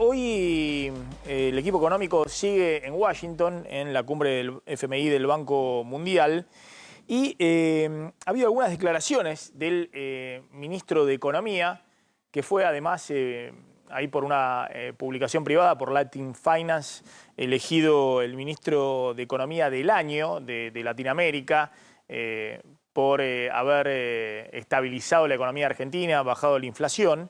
hoy el equipo económico sigue en Washington, en la cumbre del FMI del Banco Mundial, y ha habido algunas declaraciones del ministro de Economía, que fue además, ahí por una publicación privada, por Latin Finance, elegido el ministro de Economía del año de Latinoamérica, por haber estabilizado la economía argentina, bajado la inflación.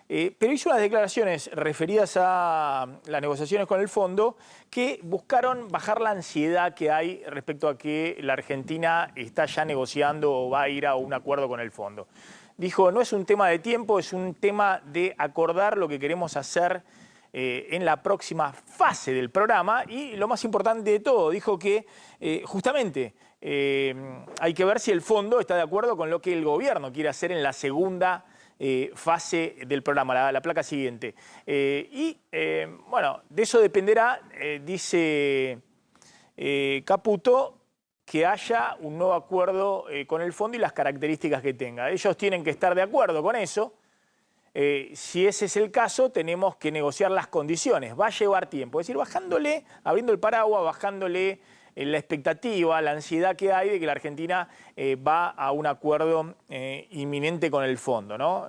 Pero hizo unas declaraciones referidas a las negociaciones con el fondo que buscaron bajar la ansiedad que hay respecto a que la Argentina está ya negociando o va a ir a un acuerdo con el fondo. Dijo, no es un tema de tiempo, es un tema de acordar lo que queremos hacer en la próxima fase del programa, y lo más importante de todo, dijo que justamente hay que ver si el fondo está de acuerdo con lo que el gobierno quiere hacer en la segunda fase del programa, la placa siguiente. Bueno, de eso dependerá, dice Caputo, que haya un nuevo acuerdo con el fondo y las características que tenga. Ellos tienen que estar de acuerdo con eso. Si ese es el caso, tenemos que negociar las condiciones. Va a llevar tiempo. Es decir, bajándole, abriendo el paraguas, bajándole la expectativa, la ansiedad que hay de que la Argentina va a un acuerdo inminente con el fondo, ¿no?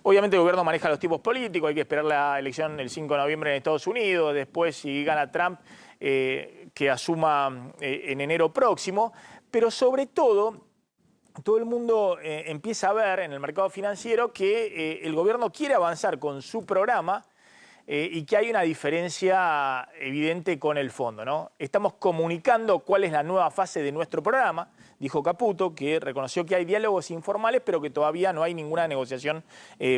Obviamente el gobierno maneja los tipos políticos, hay que esperar la elección el 5 de noviembre en Estados Unidos, después si gana Trump, que asuma en enero próximo, pero sobre todo el mundo empieza a ver en el mercado financiero que el gobierno quiere avanzar con su programa y que hay una diferencia evidente con el fondo, ¿no? Estamos comunicando cuál es la nueva fase de nuestro programa, dijo Caputo, que reconoció que hay diálogos informales, pero que todavía no hay ninguna negociación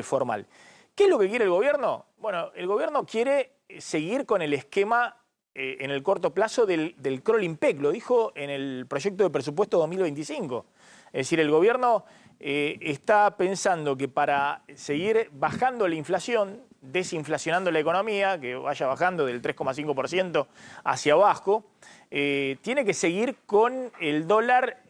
formal. ¿Qué es lo que quiere el gobierno? Bueno, el gobierno quiere seguir con el esquema en el corto plazo del crawling peg, lo dijo en el proyecto de presupuesto 2025. Es decir, el gobierno está pensando que para seguir bajando la inflación, desinflacionando la economía, que vaya bajando del 3,5% hacia abajo, tiene que seguir con el dólar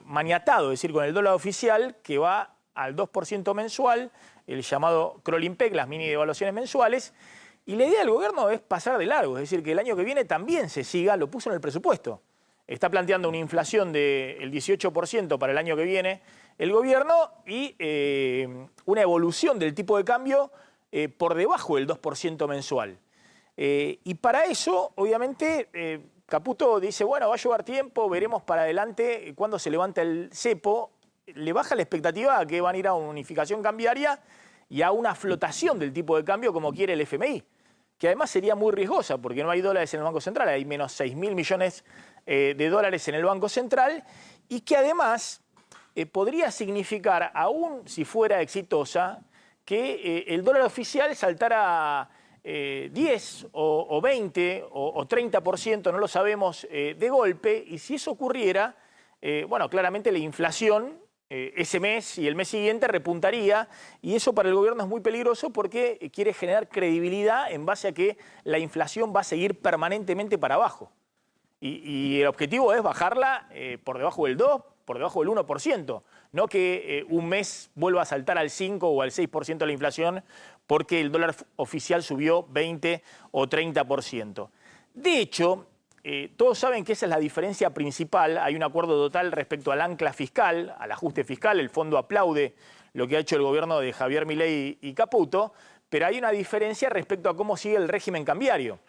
maniatado, es decir, con el dólar oficial que va al 2% mensual, el llamado crawling peg, las mini devaluaciones mensuales. Y la idea del gobierno es pasar de largo, es decir, que el año que viene también se siga, lo puso en el presupuesto. Está planteando una inflación del 18% para el año que viene el gobierno y una evolución del tipo de cambio por debajo del 2% mensual. Y para eso, obviamente, Caputo dice, bueno, va a llevar tiempo, veremos para adelante cuando se levanta el cepo. Le baja la expectativa a que van a ir a una unificación cambiaria y a una flotación del tipo de cambio como quiere el FMI, que además sería muy riesgosa porque no hay dólares en el Banco Central, hay menos 6.000 millones de dólares en el Banco Central, y que además podría significar, aún si fuera exitosa, que el dólar oficial saltara 10 o 20 o 30%, no lo sabemos, de golpe, y si eso ocurriera, bueno, claramente la inflación ese mes y el mes siguiente repuntaría, y eso para el gobierno es muy peligroso porque quiere generar credibilidad en base a que la inflación va a seguir permanentemente para abajo. Y el objetivo es bajarla por debajo del 2, por debajo del 1%, no que un mes vuelva a saltar al 5 o al 6% de la inflación porque el dólar oficial subió 20 o 30%. De hecho, todos saben que esa es la diferencia principal. Hay un acuerdo total respecto al ancla fiscal, al ajuste fiscal. El fondo aplaude lo que ha hecho el gobierno de Javier Milei y Caputo, pero hay una diferencia respecto a cómo sigue el régimen cambiario.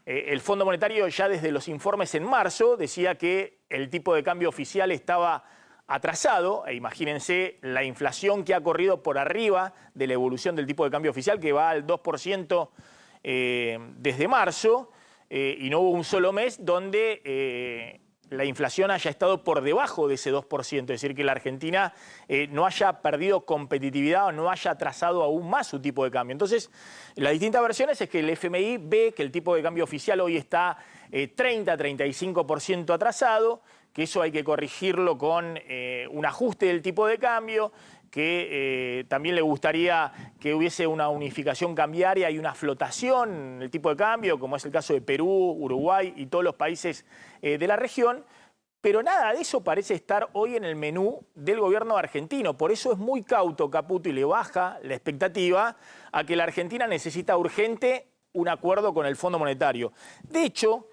El Fondo Monetario ya desde los informes en marzo decía que el tipo de cambio oficial estaba atrasado, e imagínense la inflación que ha corrido por arriba de la evolución del tipo de cambio oficial, que va al 2% desde marzo, y no hubo un solo mes donde la inflación haya estado por debajo de ese 2%, es decir, que la Argentina no haya perdido competitividad o no haya atrasado aún más su tipo de cambio. Entonces, las distintas versiones es que el FMI ve que el tipo de cambio oficial hoy está 30-35% atrasado, que eso hay que corregirlo con un ajuste del tipo de cambio, que también le gustaría que hubiese una unificación cambiaria y una flotación en el tipo de cambio, como es el caso de Perú, Uruguay y todos los países de la región, pero nada de eso parece estar hoy en el menú del gobierno argentino. Por eso es muy cauto Caputo y le baja la expectativa a que la Argentina necesita urgente un acuerdo con el Fondo Monetario. De hecho,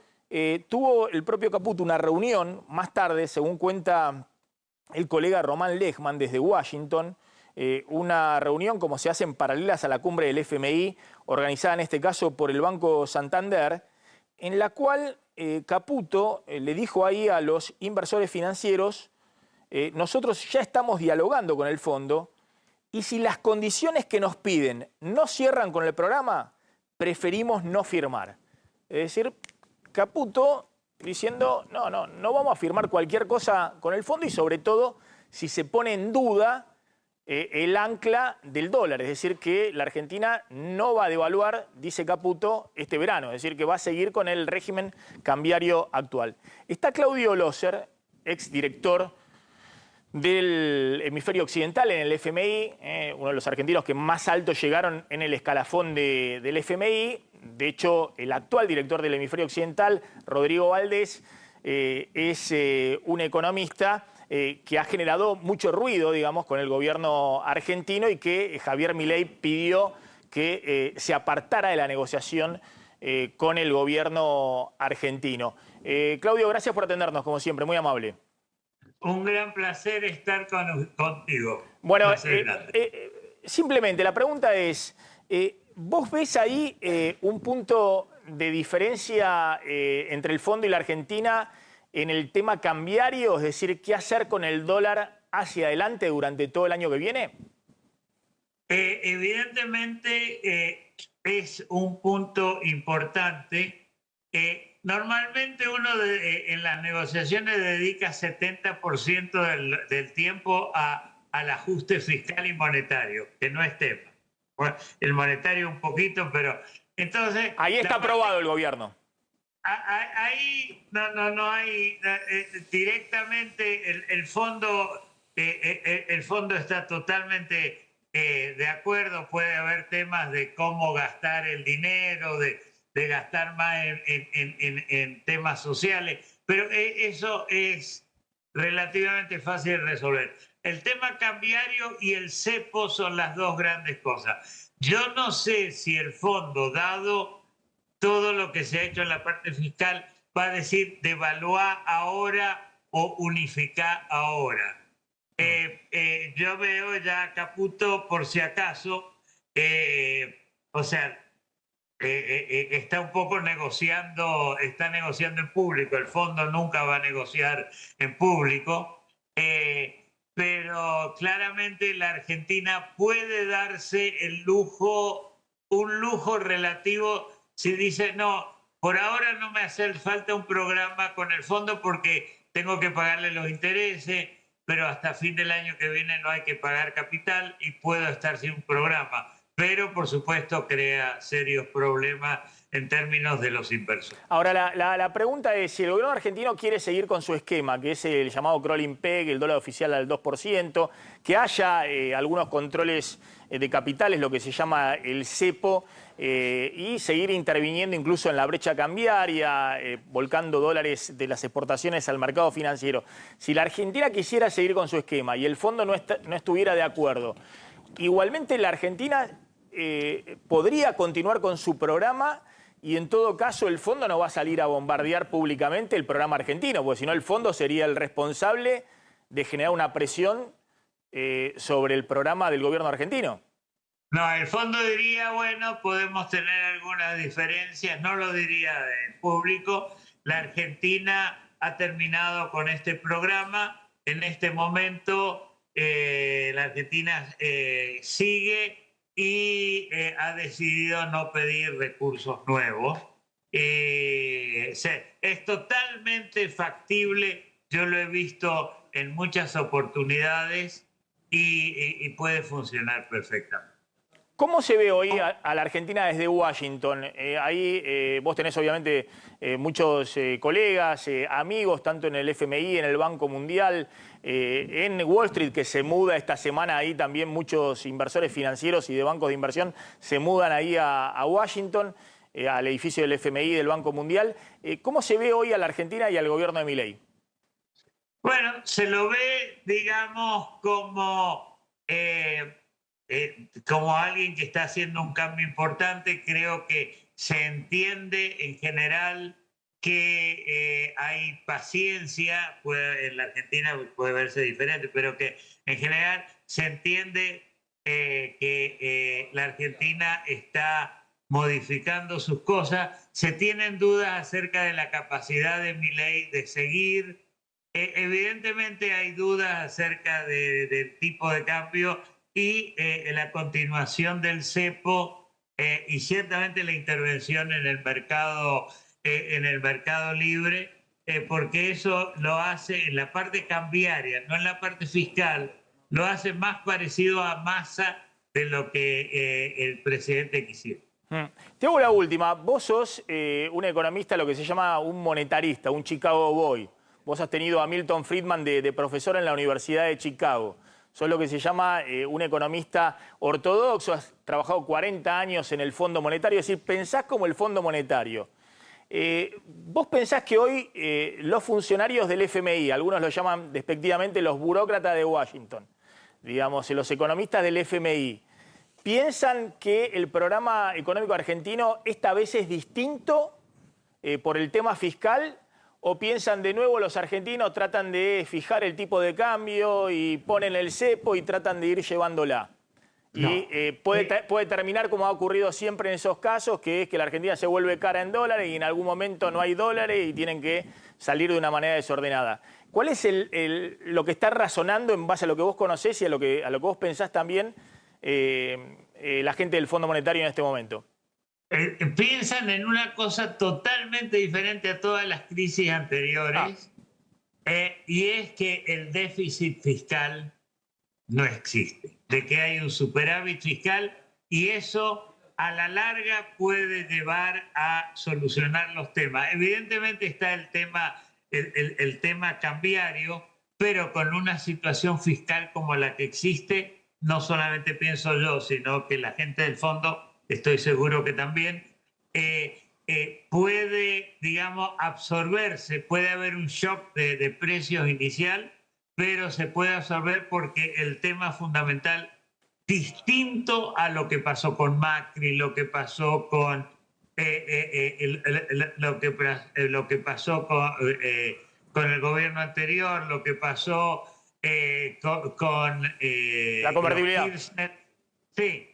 tuvo el propio Caputo una reunión más tarde, según cuenta el colega Román Lechman desde Washington, una reunión como se hacen paralelas a la cumbre del FMI, organizada en este caso por el Banco Santander, en la cual Caputo le dijo ahí a los inversores financieros, nosotros ya estamos dialogando con el fondo y si las condiciones que nos piden no cierran con el programa, preferimos no firmar. Es decir, Caputo diciendo, no vamos a firmar cualquier cosa con el fondo y sobre todo si se pone en duda el ancla del dólar, es decir, que la Argentina no va a devaluar, dice Caputo, este verano, es decir, que va a seguir con el régimen cambiario actual. Está Claudio Loser, exdirector del hemisferio occidental en el FMI, uno de los argentinos que más alto llegaron en el escalafón del FMI. De hecho, el actual director del hemisferio occidental, Rodrigo Valdés, es un economista que ha generado mucho ruido, digamos, con el gobierno argentino y que Javier Milei pidió que se apartara de la negociación con el gobierno argentino. Claudio, gracias por atendernos, como siempre, muy amable. Un gran placer estar contigo. Bueno, Grande. simplemente la pregunta es, ¿vos ves ahí un punto de diferencia entre el fondo y la Argentina en el tema cambiario? Es decir, ¿qué hacer con el dólar hacia adelante durante todo el año que viene? Evidentemente es un punto importante. Normalmente uno en las negociaciones dedica 70% del tiempo al ajuste fiscal y monetario, que no es tema. Bueno, el monetario un poquito, pero entonces... Ahí está aprobado el gobierno. Ahí no hay directamente el fondo está totalmente de acuerdo. Puede haber temas de cómo gastar el dinero, de gastar más en temas sociales, pero eso es relativamente fácil de resolver. El tema cambiario y el cepo son las dos grandes cosas. Yo no sé si el fondo, dado todo lo que se ha hecho en la parte fiscal, va a decir devaluar ahora o unificar ahora. Yo veo ya a Caputo, por si acaso, está un poco negociando, está negociando en público. El fondo nunca va a negociar en público, pero claramente la Argentina puede darse el lujo, un lujo relativo. Si dice, no, por ahora no me hace falta un programa con el fondo porque tengo que pagarle los intereses, pero hasta fin del año que viene no hay que pagar capital y puedo estar sin un programa. Pero, por supuesto, crea serios problemas en términos de los inversores. Ahora, la pregunta es, si el gobierno argentino quiere seguir con su esquema, que es el llamado crawling peg, el dólar oficial al 2%, que haya algunos controles de capitales, lo que se llama el cepo, y seguir interviniendo incluso en la brecha cambiaria, volcando dólares de las exportaciones al mercado financiero. Si la Argentina quisiera seguir con su esquema y el fondo no estuviera de acuerdo, igualmente la Argentina podría continuar con su programa y en todo caso el fondo no va a salir a bombardear públicamente el programa argentino, porque si no el fondo sería el responsable de generar una presión sobre el programa del gobierno argentino. No, el fondo diría, bueno, podemos tener algunas diferencias, no lo diría en público. La Argentina ha terminado con este programa. En este momento la Argentina sigue y ha decidido no pedir recursos nuevos. Es totalmente factible, yo lo he visto en muchas oportunidades y puede funcionar perfectamente. ¿Cómo se ve hoy a la Argentina desde Washington? Ahí vos tenés obviamente muchos colegas, amigos, tanto en el FMI, en el Banco Mundial, en Wall Street, que se muda esta semana ahí también muchos inversores financieros y de bancos de inversión se mudan ahí a Washington, al edificio del FMI del Banco Mundial. ¿Cómo se ve hoy a la Argentina y al gobierno de Milei? Bueno, se lo ve, digamos, como alguien que está haciendo un cambio importante. Creo que se entiende en general que hay paciencia, en la Argentina puede verse diferente, pero que en general se entiende que la Argentina está modificando sus cosas. Se tienen dudas acerca de la capacidad de Milei de seguir. Evidentemente hay dudas acerca del tipo de cambio y la continuación del cepo y ciertamente la intervención en el mercado libre, porque eso lo hace en la parte cambiaria, no en la parte fiscal, lo hace más parecido a Massa de lo que el presidente quisiera. Te hago la última. Vos sos un economista, lo que se llama un monetarista, un Chicago Boy. Vos has tenido a Milton Friedman de profesor en la Universidad de Chicago. Sos lo que se llama un economista ortodoxo, has trabajado 40 años en el Fondo Monetario, es decir, pensás como el Fondo Monetario. ¿Vos pensás que hoy los funcionarios del FMI, algunos lo llaman despectivamente los burócratas de Washington, digamos, los economistas del FMI, piensan que el programa económico argentino esta vez es distinto por el tema fiscal? ¿O piensan de nuevo los argentinos, tratan de fijar el tipo de cambio y ponen el cepo y tratan de ir llevándola? No. Y puede terminar como ha ocurrido siempre en esos casos, que es que la Argentina se vuelve cara en dólares y en algún momento no hay dólares y tienen que salir de una manera desordenada. ¿Cuál es lo que está razonando en base a lo que vos conocés y a lo que vos pensás también la gente del Fondo Monetario en este momento? Piensan en una cosa totalmente diferente a todas las crisis anteriores, y es que el déficit fiscal no existe, de que hay un superávit fiscal y eso a la larga puede llevar a solucionar los temas. Evidentemente está el tema cambiario, pero con una situación fiscal como la que existe, no solamente pienso yo, sino que la gente del fondo, estoy seguro que también, puede, digamos, absorberse, puede haber un shock de precios inicial, pero se puede absorber porque el tema fundamental, distinto a lo que pasó con Macri, lo que pasó con lo que pasó con el gobierno anterior, lo que pasó con La convertibilidad. Kirchner, sí,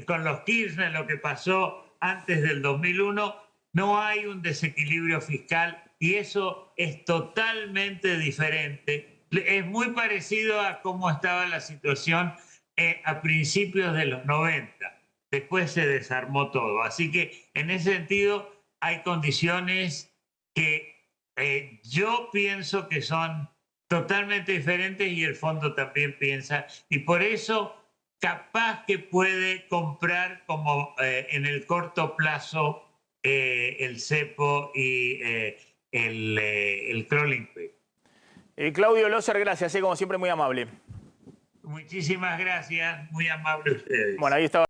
con los Kirchner, lo que pasó antes del 2001, no hay un desequilibrio fiscal y eso es totalmente diferente. Es muy parecido a cómo estaba la situación a principios de los 90. Después se desarmó todo. Así que en ese sentido hay condiciones que yo pienso que son totalmente diferentes y el fondo también piensa. Y por eso capaz que puede comprar como en el corto plazo el cepo y el crawling pay. Claudio Loser, gracias, como siempre muy amable. Muchísimas gracias, muy amable ustedes. Bueno, ahí estaba.